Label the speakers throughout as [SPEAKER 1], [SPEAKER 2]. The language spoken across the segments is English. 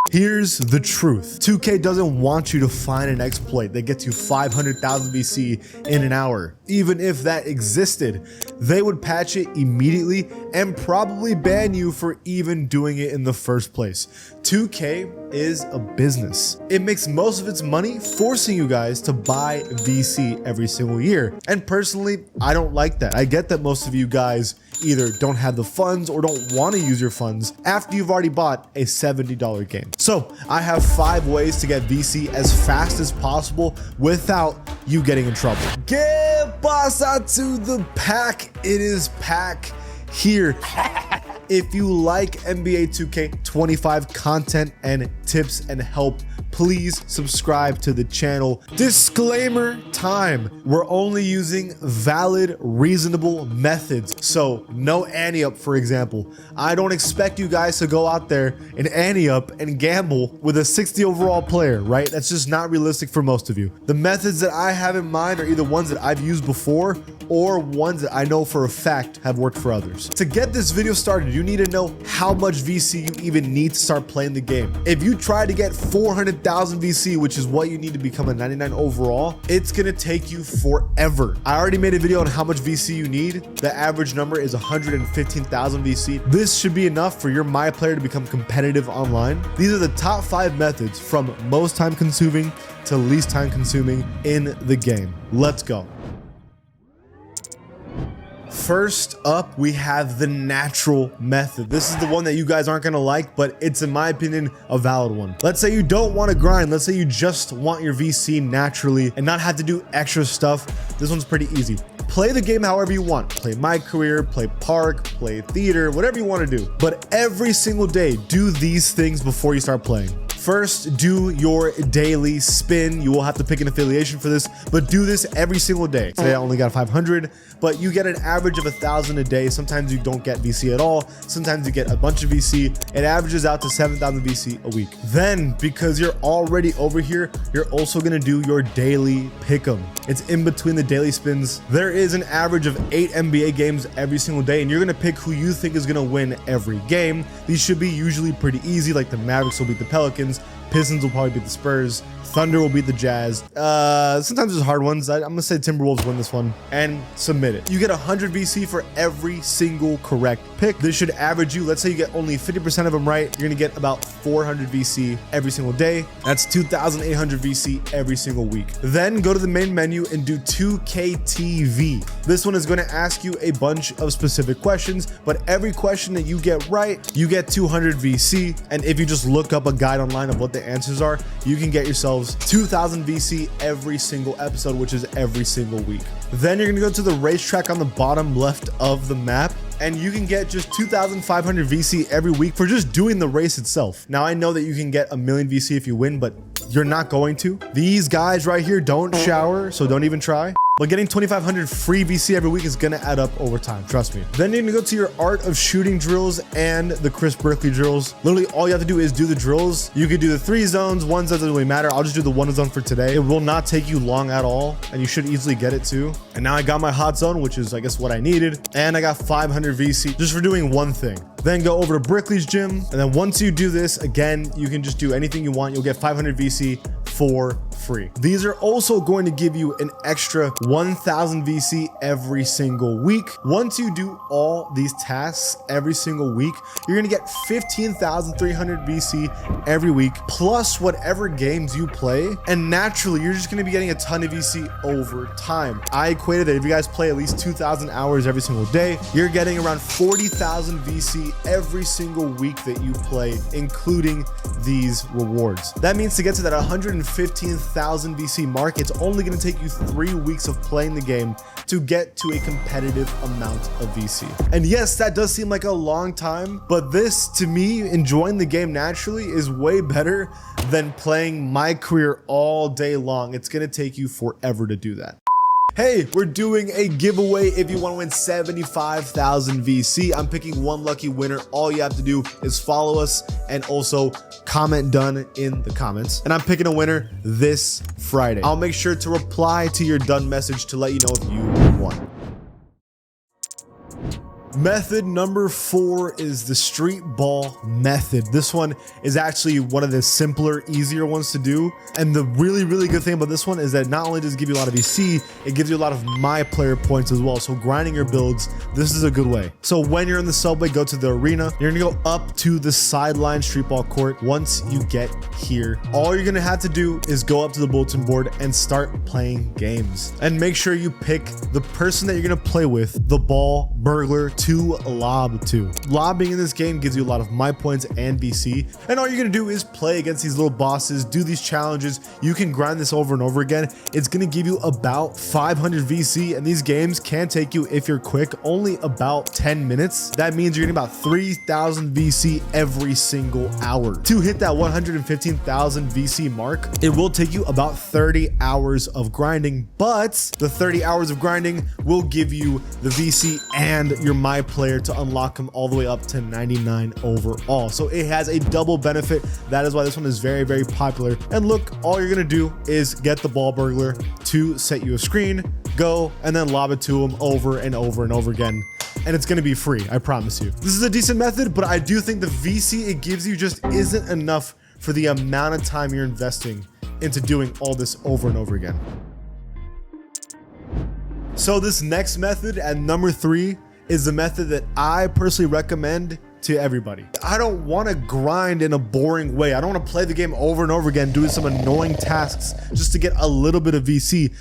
[SPEAKER 1] Here's the truth. 2K doesn't want you to find an exploit that gets you 500,000 VC in an hour. Even if that existed, they would patch it immediately and probably ban you for even doing it in the first place. 2K is a business. It makes most of its money forcing you guys to buy VC every single year. And personally, I don't like that. I get that most of you guys either don't have the funds or don't want to use your funds after you've already bought a $70 game. So I have 5 ways to get VC as fast as possible without you getting in trouble. Get pasa to the pack. It is pack here. If you like NBA 2K25 content and tips and help, please subscribe to the channel. Disclaimer time. We're only using valid, reasonable methods. So no ante up, for example. I don't expect you guys to go out there and ante up and gamble with a 60 overall player, right? That's just not realistic for most of you. The methods that I have in mind are either ones that I've used before or ones that I know for a fact have worked for others. To get this video started, you need to know how much VC you even need to start playing the game. If you try to get 400,000 VC, which is what you need to become a 99 overall, it's gonna take you forever. I already made a video on how much VC you need. The average number is 115,000 VC. This should be enough for your My Player to become competitive online. These are the top 5 methods from most time consuming to least time consuming in the game. Let's go. First up, we have the natural method. This is the one that you guys aren't gonna like, but it's, in my opinion, a valid one. Let's say you don't want to grind. Let's say you just want your VC naturally and not have to do extra stuff. This one's pretty easy. Play the game however you want. Play My Career, play Park, play Theater, whatever you want to do. But every single day, do these things before you start playing. First, do your daily spin. You will have to pick an affiliation for this, but do this every single day. Today I only got 500, but you get an average of 1,000 a day. Sometimes you don't get VC at all. Sometimes you get a bunch of VC. It averages out to 7,000 VC a week. Then, because you're already over here, you're also gonna do your daily pick'em. It's in between the daily spins. There is an average of 8 NBA games every single day, and you're gonna pick who you think is gonna win every game. These should be usually pretty easy, like the Mavericks will beat the Pelicans, Pistons will probably beat the Spurs, Thunder will beat the Jazz. Sometimes there's hard ones. I'm gonna say Timberwolves win this one, and submit it. You get 100 VC for every single correct pick. This should average you, let's say you get only 50% of them right, you're gonna get about 400 VC every single day. That's 2,800 VC every single week. Then go to the main menu and do 2KTV. This one is gonna ask you a bunch of specific questions, but every question that you get right, you get 200 VC. And if you just look up a guide online of what the answers are, you can get yourselves 2,000 VC every single episode, which is every single week. Then you're gonna go to the racetrack on the bottom left of the map, and you can get just 2,500 VC every week for just doing the race itself. Now, I know that you can get 1,000,000 VC if you win, but you're not going to. These guys right here don't shower, so don't even try. But getting 2,500 free VC every week is gonna add up over time, trust me. Then you're gonna go to your art of shooting drills and the Chris Berkeley drills. Literally all you have to do is do the drills. You could do the 3 zones, 1 zone doesn't really matter. I'll just do the 1 zone for today. It will not take you long at all, and you should easily get it too. And now I got my hot zone, which is I guess what I needed. And I got 500 VC just for doing one thing. Then go over to Berkeley's gym. And then once you do this, again, you can just do anything you want. You'll get 500 VC for free. These are also going to give you an extra 1,000 VC every single week. Once you do all these tasks every single week, you're gonna get 15,300 VC every week, plus whatever games you play. And naturally, you're just gonna be getting a ton of VC over time. I equated that if you guys play at least 2,000 hours every single day, you're getting around 40,000 VC every single week that you play, including these rewards. That means to get to that 115,000 VC mark, it's only going to take you 3 weeks of playing the game to get to a competitive amount of VC. And yes, that does seem like a long time, but this, to me, enjoying the game naturally is way better than playing My Career all day long. It's going to take you forever to do that. Hey, we're doing a giveaway if you want to win 75,000 VC. I'm picking one lucky winner. All you have to do is follow us and also comment done in the comments. And I'm picking a winner this Friday. I'll make sure to reply to your done message to let you know if you won. Method number 4 is the street ball method. This one is actually one of the simpler, easier ones to do. And the really, really good thing about this one is that not only does it give you a lot of VC, it gives you a lot of my player points as well. So grinding your builds, this is a good way. So when you're in the subway, go to the arena. You're gonna go up to the sideline street ball court. Once you get here, all you're gonna have to do is go up to the bulletin board and start playing games. And make sure you pick the person that you're gonna play with, the ball burglar, to lob to. Lobbing in this game gives you a lot of my points and VC. And all you're gonna do is play against these little bosses, do these challenges. You can grind this over and over again. It's gonna give you about 500 VC, and these games can take you, if you're quick, only about 10 minutes. That means you're getting about 3,000 VC every single hour. To hit that 115,000 VC mark, it will take you about 30 hours of grinding, but the 30 hours of grinding will give you the VC and your my player to unlock them all the way up to 99 overall. So it has a double benefit. That is why this one is very, very popular. And look, all you're gonna do is get the ball burglar to set you a screen, go, and then lob it to him over and over and over again. And it's gonna be free, I promise you. This is a decent method, but I do think the VC it gives you just isn't enough for the amount of time you're investing into doing all this over and over again. So this next method at number 3 is the method that I personally recommend to everybody. I don't want to grind in a boring way. I don't want to play the game over and over again doing some annoying tasks just to get a little bit of VC.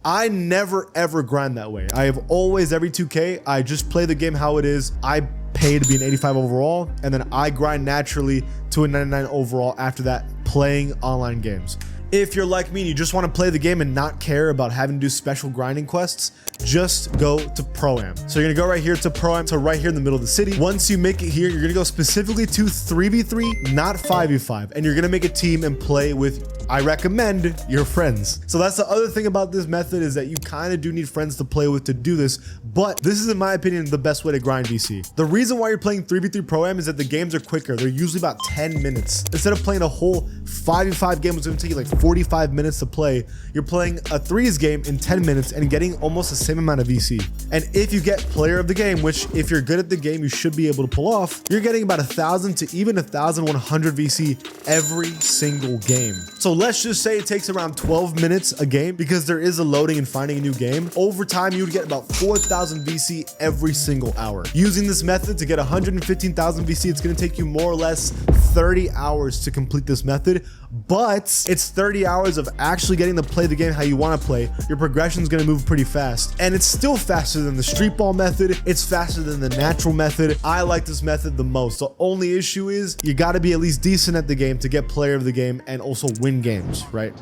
[SPEAKER 1] I never ever grind that way. I have always, every 2K, I just play the game how it is. I pay to be an 85 overall, and then I grind naturally to a 99 overall after that, playing online games. If you're like me and you just want to play the game and not care about having to do special grinding quests, just go to Pro-Am. So you're gonna go right here to Pro-Am, so right here in the middle of the city. Once you make it here, you're gonna go specifically to 3v3, not 5v5. And you're gonna make a team and play with, I recommend, your friends. So that's the other thing about this method, is that you kind of do need friends to play with to do this, but this is, in my opinion, the best way to grind VC. The reason why you're playing 3v3 Pro-Am is that the games are quicker. They're usually about 10 minutes. Instead of playing a whole 5v5 game, which is gonna take you like 45 minutes to play, you're playing a 3s game in 10 minutes and getting almost the same amount of VC. And if you get player of the game, which if you're good at the game, you should be able to pull off, you're getting about 1,000 to even 1,100 VC every single game. So let's just say it takes around 12 minutes a game, because there is a loading and finding a new game. Over time, you would get about 4,000 VC every single hour. Using this method to get 115,000 VC, it's gonna take you more or less 30 hours to complete this method, but it's 30 hours of actually getting to play the game how you want to play. Your progression is going to move pretty fast, and it's still faster than the street ball method. It's faster than the natural method. I like this method the most. The only issue is you got to be at least decent at the game to get player of the game and also win games, right?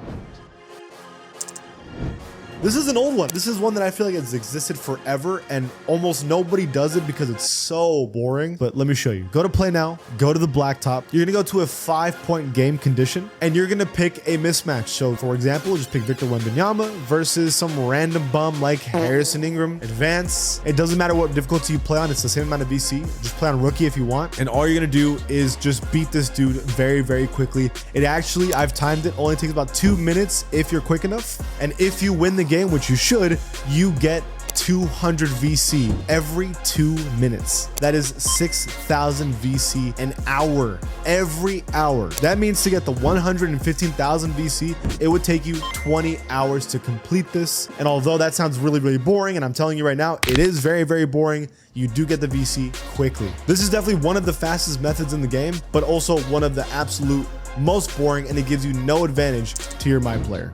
[SPEAKER 1] This is an old one. This is one that I feel like it's existed forever, and almost nobody does it because it's so boring. But let me show you. Go to play now, go to the Blacktop. You're gonna go to a 5-point game condition, and you're gonna pick a mismatch. So for example, just pick Victor Wembanyama versus some random bum like Harrison Ingram. Advance. It doesn't matter what difficulty you play on, it's the same amount of VC. Just play on rookie if you want. And all you're gonna do is just beat this dude very, very quickly. It actually, I've timed it, only takes about 2 minutes if you're quick enough. And if you win the game, which you should, you get 200 VC every 2 minutes. That is 6,000 VC an hour, every hour. That means to get the 115,000 VC, it would take you 20 hours to complete this. And although that sounds really, really boring, and I'm telling you right now, it is very, very boring, you do get the VC quickly. This is definitely one of the fastest methods in the game, but also one of the absolute most boring, and it gives you no advantage to your my player.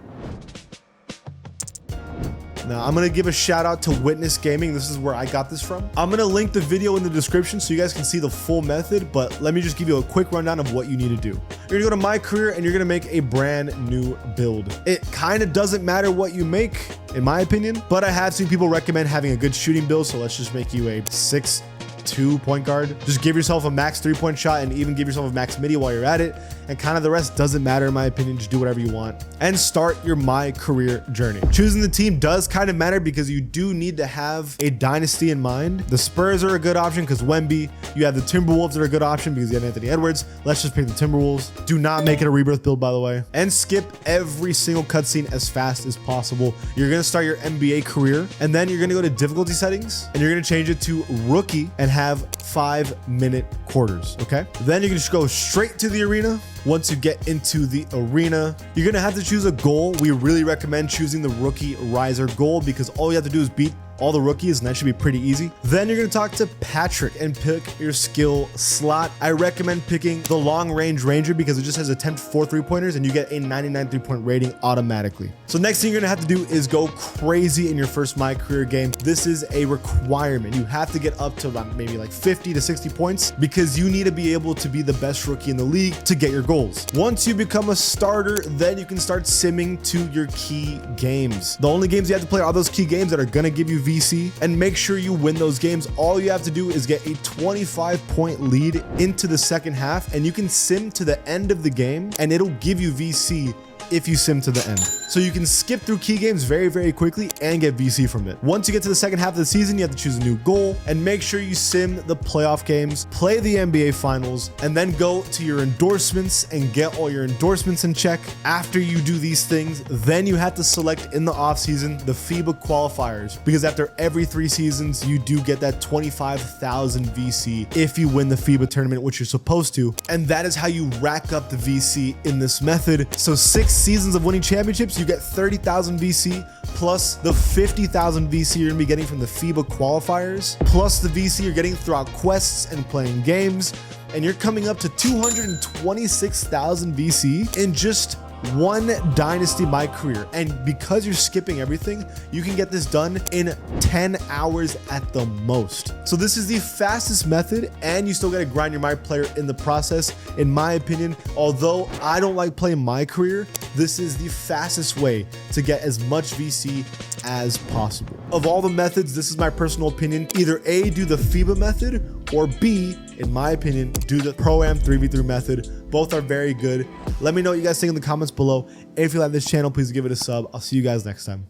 [SPEAKER 1] Now, I'm gonna give a shout out to Witness Gaming. This is where I got this from. I'm gonna link the video in the description so you guys can see the full method, but let me just give you a quick rundown of what you need to do. You're gonna go to My Career and you're gonna make a brand new build. It kind of doesn't matter what you make, in my opinion, but I have seen people recommend having a good shooting build, so let's just make you a 6'2" point guard. Just give yourself a max 3-point shot and even give yourself a max midi while you're at it, and kind of the rest doesn't matter in my opinion. Just do whatever you want. and start your My Career journey. Choosing the team does kind of matter because you do need to have a dynasty in mind. The Spurs are a good option because Wemby. You have the Timberwolves that are a good option because you have Anthony Edwards. Let's just pick the Timberwolves. Do not make it a rebirth build, by the way. And skip every single cutscene as fast as possible. You're going to start your NBA career, and then you're going to go to difficulty settings, and you're going to change it to rookie and have 5-minute quarters, okay? Then you can just go straight to the arena. Once you get into the arena, you're going to have to choose a goal. We really recommend choosing the rookie riser goal because all you have to do is beat all the rookies, and that should be pretty easy. Then you're going to talk to Patrick and pick your skill slot. I recommend picking the long range ranger because it just has attempt 4 3-pointers and you get a 99 3-point rating automatically. So next thing you're going to have to do is go crazy in your first My Career game. This is a requirement. You have to get up to maybe like 50 to 60 points because you need to be able to be the best rookie in the league to get your goals. Once you become a starter, then you can start simming to your key games. The only games you have to play are those key games that are going to give you VC, and make sure you win those games. All you have to do is get a 25-point lead into the second half, and you can sim to the end of the game, and it'll give you VC if you sim to the end. So you can skip through key games very, very quickly and get VC from it. Once you get to the second half of the season, you have to choose a new goal and make sure you sim the playoff games, play the NBA finals, and then go to your endorsements and get all your endorsements in check. After you do these things, then you have to select in the offseason the FIBA qualifiers, because after every 3 seasons, you do get that 25,000 VC if you win the FIBA tournament, which you're supposed to. And that is how you rack up the VC in this method. So 6 seasons of winning championships, you get 30,000 VC plus the 50,000 VC you're gonna be getting from the FIBA qualifiers, plus the VC you're getting throughout quests and playing games, and you're coming up to 226,000 VC in just one dynasty My Career. And because you're skipping everything, you can get this done in 10 hours at the most. So this is the fastest method, and you still got to grind your My Player in the process. In my opinion, although I don't like playing My Career, this is the fastest way to get as much VC as possible. Of all the methods, this is my personal opinion. Either A, do the FIBA method, or B, in my opinion, do the Pro-Am 3v3 method. Both are very good. Let me know what you guys think in the comments below. And if you like this channel, please give it a sub. I'll see you guys next time.